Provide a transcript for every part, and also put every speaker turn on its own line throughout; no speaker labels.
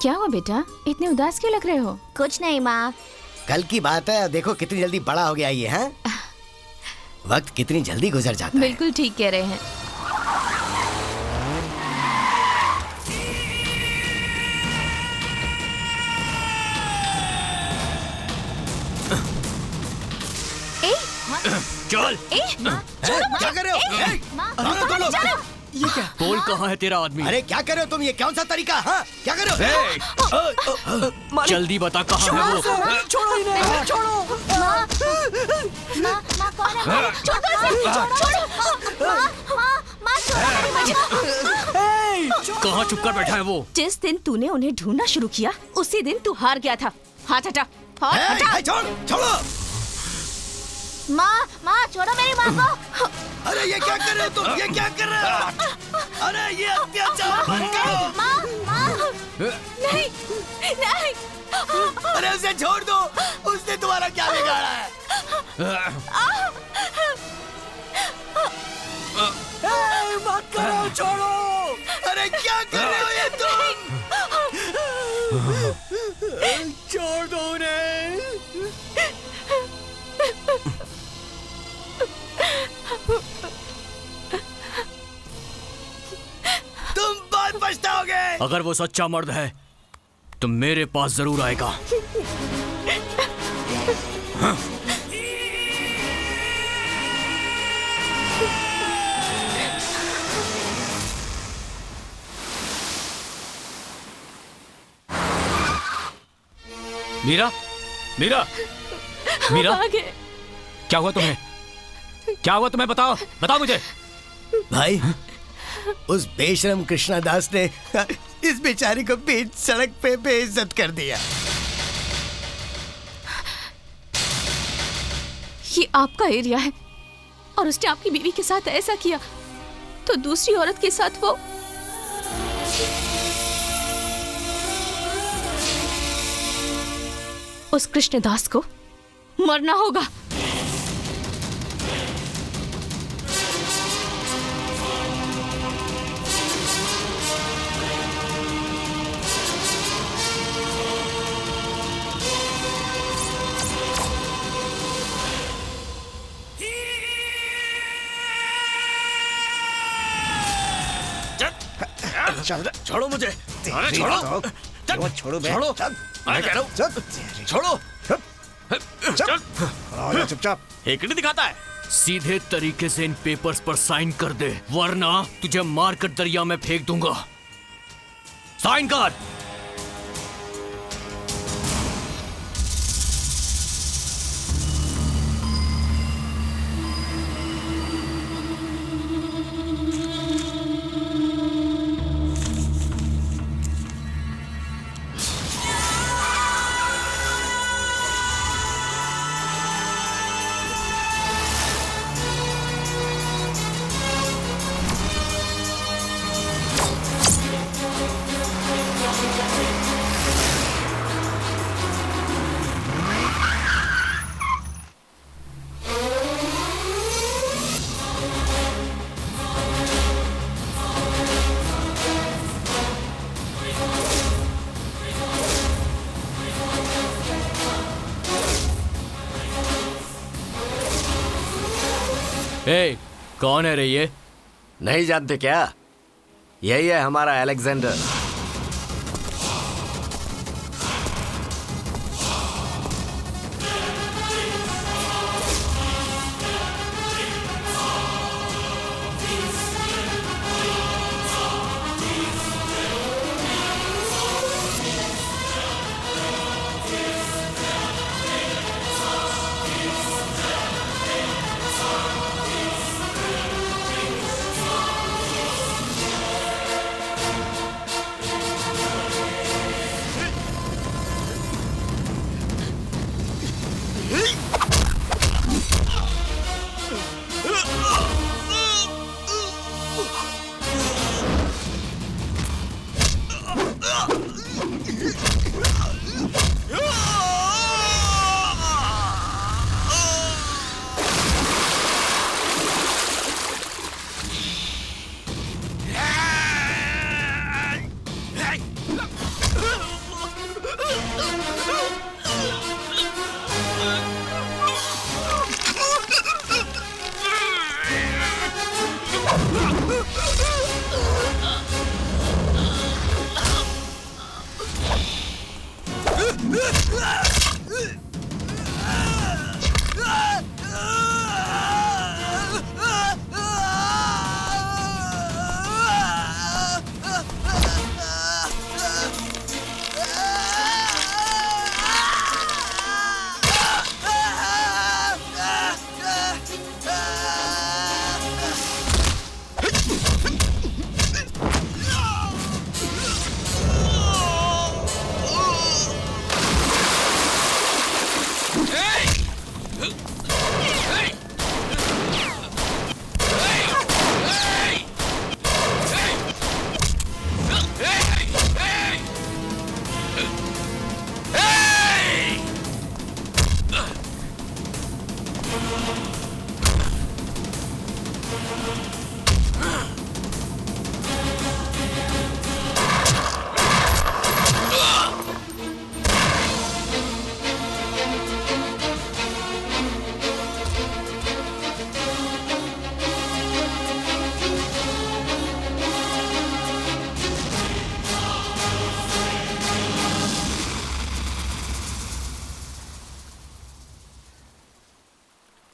क्या हुआ बेटा, इतने उदास क्यों लग रहे हो?
कुछ नहीं माँ।
कल की बात है, देखो कितनी जल्दी बड़ा हो गया ये है। वक्त कितनी जल्दी गुजर जाता है।
बिल्कुल ठीक कह रहे हैं।
चल।
क्या कर रहे हो?
ये क्या? बोल कहाँ है तेरा आदमी?
अरे क्या कर रहे हो तुम? ये कौन सा तरीका? हाँ क्या कर रहे हो?
जल्दी बता कहाँ है वो?
छोड़ो इन्हें, छोड़ो।
माँ कौन है?
कहाँ चुप कर बैठा है वो?
जिस दिन तूने उन्हें ढूंढना शुरू किया उसी दिन तू हार गया था। हाथ हटा, हाथ हटा।
छोड़ो।
माँ छोड़ो मेरी माँ को।
अरे ये क्या कर रहे हो तुम? ये क्या कर रहे हो? अरे ये अत्याचार बंद करो।
नहीं, नहीं।
अरे उसे छोड़ दो, उसने तुम्हारा क्या बिगाड़ा है?
मत करो, छोड़ो।
अरे क्या कर रहे हो ये तुम?
छोड़ दो उन्हें।
तुम बहुत पछताओगे।
अगर वो सच्चा मर्द है तो मेरे पास जरूर आएगा। हाँ। मीरा, मीरा, मीरा, क्या हुआ तुम्हें? क्या हुआ तुम्हें? बताओ, बताओ मुझे।
भाई, उस बेशरम कृष्णा दास ने इस बेचारी को बीच सड़क पे बेइज्जत कर दिया।
ये आपका एरिया है और उसने आपकी बीवी के साथ ऐसा किया तो दूसरी औरत के साथ वो उस कृष्णदास को मरना होगा।
छोड़ो मुझे। अरे छोड़ो,
छोड़ो बे।
छोड़ो। मैं कह रहा हूँ छोड़ो।
चुपचाप।
एक नहीं दिखाता है। सीधे तरीके से इन पेपर्स पर साइन कर दे, वरना तुझे मारकर दरिया में फेंक दूंगा। साइन कर। ए, कौन है रे ये?
नहीं जानते क्या? यही है हमारा अलेक्जेंडर।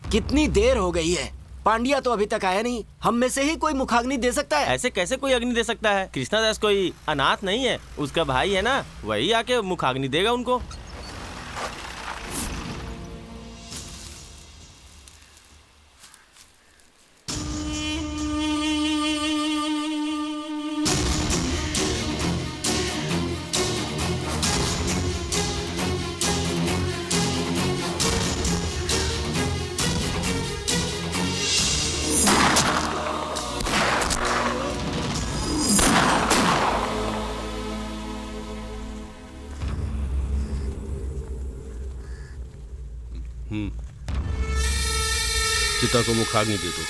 कितनी देर हो गई है, पांड्या तो अभी तक आया नहीं। हम में से ही कोई मुखाग्नि दे सकता है?
ऐसे कैसे कोई अग्नि दे सकता है? कृष्णादास कोई अनाथ नहीं है, उसका भाई है ना, वही आके मुखाग्नि देगा उनको।
चिता को मुखाग्नि दे दो।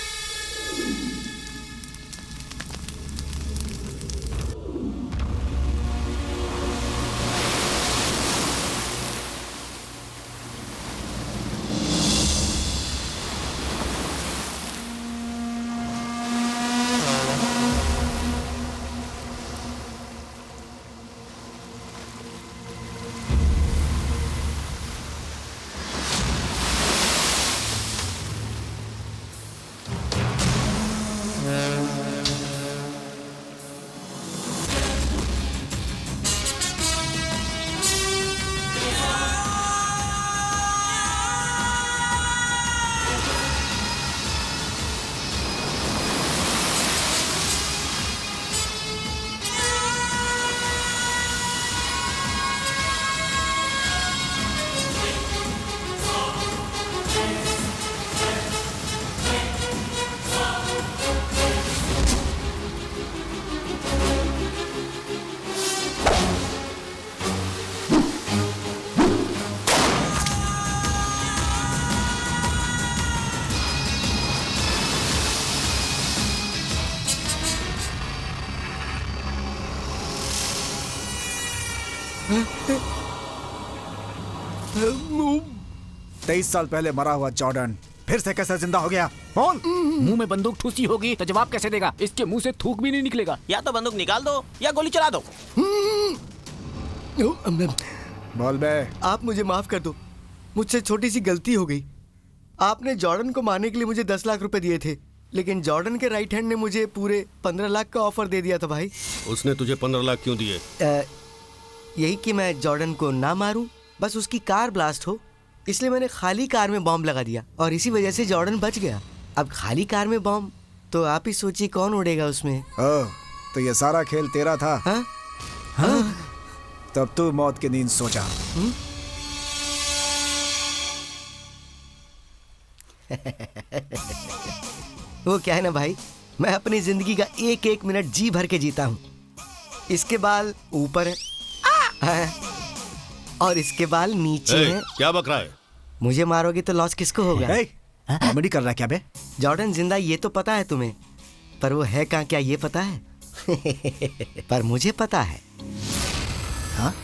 तेईस साल पहले मरा हुआ जॉर्डन फिर से कैसे जिंदा हो गया? बोल।
मुंह में बंदूक ठूसी होगी तो जवाब कैसे देगा? इसके मुंह से थूक भी नहीं निकलेगा।
या तो बंदूक निकाल दो या गोली चला दो।
बोल बे।
आप मुझे माफ कर दो, मुझसे छोटी सी गलती हो गई। आपने जॉर्डन को मारने के लिए मुझे 10 लाख रुपए दिए थे, लेकिन जॉर्डन के राइट हैंड ने मुझे पूरे 15 लाख का ऑफर दे दिया था भाई।
उसने तुझे 15 लाख क्यों दिए?
यही कि मैं जॉर्डन को ना मारूं, बस उसकी कार ब्लास्ट हो, इसलिए मैंने खाली कार में बॉम्ब लगा दिया और इसी वजह से जॉर्डन बच गया। अब खाली कार में बॉम्ब, तो आप ही सोचिए कौन उड़ेगा उसमें।
तो ये सारा खेल तेरा था?
हाँ?
हाँ? तब तू मौत की नींद सो जा।
वो क्या है ना भाई, मैं अपनी जिंदगी का एक एक मिनट जी भर के जीता हूँ। इसके बाल ऊपर है और इसके बाल नीचे हैं।
क्या बक रहा है?
मुझे मारोगे तो लॉस किसको होगा?
कॉमेडी कर रहा है क्या बे?
जॉर्डन जिंदा ये तो पता है तुम्हें, पर वो है कहाँ क्या ये पता है? पर मुझे पता है। हाँ?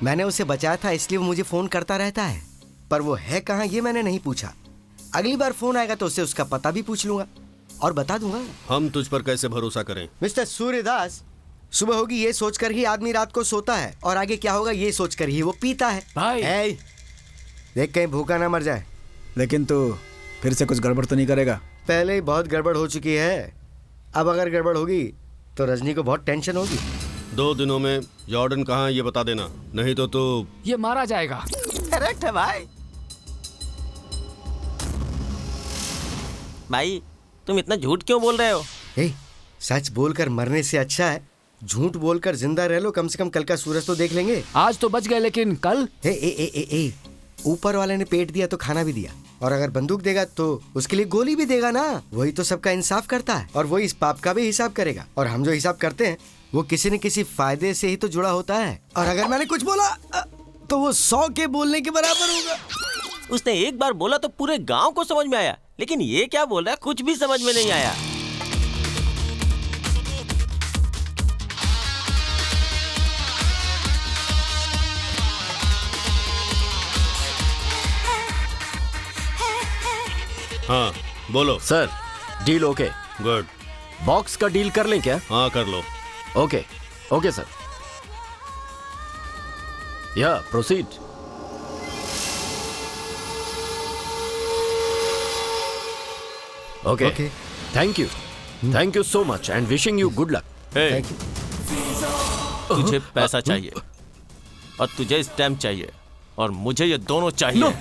मैंने उसे बचाया था इसलिए वो मुझे फोन करता रहता है, पर वो है कहाँ ये मैंने नहीं पूछा। अगली बार फोन आएगा तो उससे उसका पता भी पूछ लूंगा और बता दूंगा।
हम तुझ पर कैसे भरोसा करें?
मिस्टर सूर्यदास, सुबह होगी ये सोचकर ही आदमी रात को सोता है और आगे क्या होगा ये सोचकर ही वो पीता है।
भाई
देख कहीं भूखा ना मर जाए।
लेकिन तू फिर से कुछ गड़बड़ तो नहीं करेगा?
पहले ही बहुत गड़बड़ हो चुकी है, अब अगर गड़बड़ होगी तो रजनी को बहुत टेंशन होगी।
2 दिनों में जॉर्डन कहाँ है ये बता देना, नहीं तो तू
ये मारा जाएगा।
करेक्ट है भाई। भाई तुम इतना झूठ क्यों बोल रहे हो?
सच बोलकर मरने से अच्छा है झूठ बोलकर जिंदा रह लो, कम से कम कल का सूरज तो देख लेंगे।
आज तो बच गए लेकिन कल?
ऊपर वाले ने पेट दिया तो खाना भी दिया, और अगर बंदूक देगा तो उसके लिए गोली भी देगा ना। वही तो सबका इंसाफ करता है और वही इस पाप का भी हिसाब करेगा। और हम जो हिसाब करते हैं वो किसी न किसी फायदे से ही तो जुड़ा होता है। और अगर मैंने कुछ बोला तो वो 100 के बोलने के बराबर होगा।
उसने एक बार बोला तो पूरे गांव को समझ में आया, लेकिन ये क्या बोल रहा है कुछ भी समझ में नहीं आया।
हाँ बोलो।
Sir deal okay.
Good.
Box का डील कर लें क्या?
हाँ कर लो।
Okay okay sir. या proceed. Okay
Okay.
Thank you so much and wishing you good luck.
Hey, तुझे पैसा चाहिए और तुझे स्टैम्प चाहिए और मुझे ये दोनों चाहिए।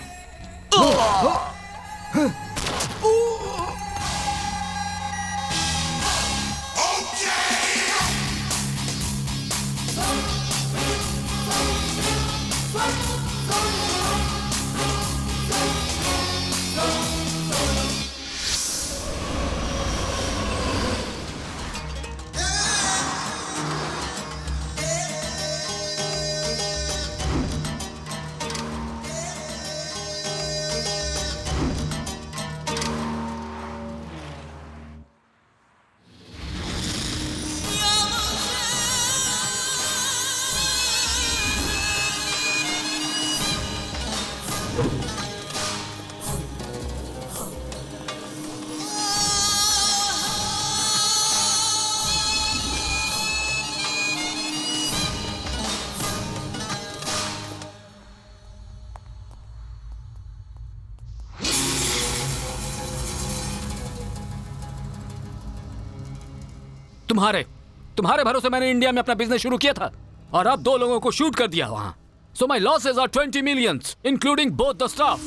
तुम्हारे भरोसे मैंने इंडिया में अपना बिजनेस शुरू किया था और अब 2 लोगों को शूट कर दिया वहां। So my losses are 20 millions including both the staff.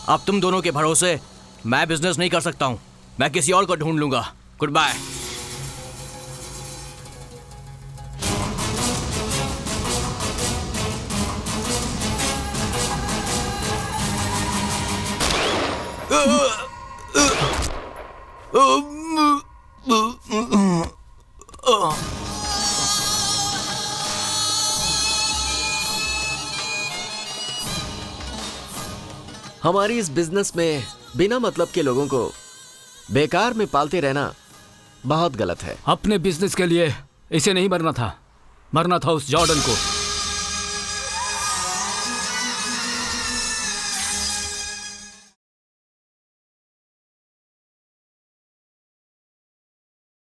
अब तुम दोनों के भरोसे मैं बिजनेस नहीं कर सकता हूं। मैं किसी और को ढूंढ लूंगा। Good bye.
हमारी इस बिजनेस में बिना मतलब के लोगों को बेकार में पालते रहना बहुत गलत है।
अपने बिजनेस के लिए इसे नहीं मरना था उस जॉर्डन को।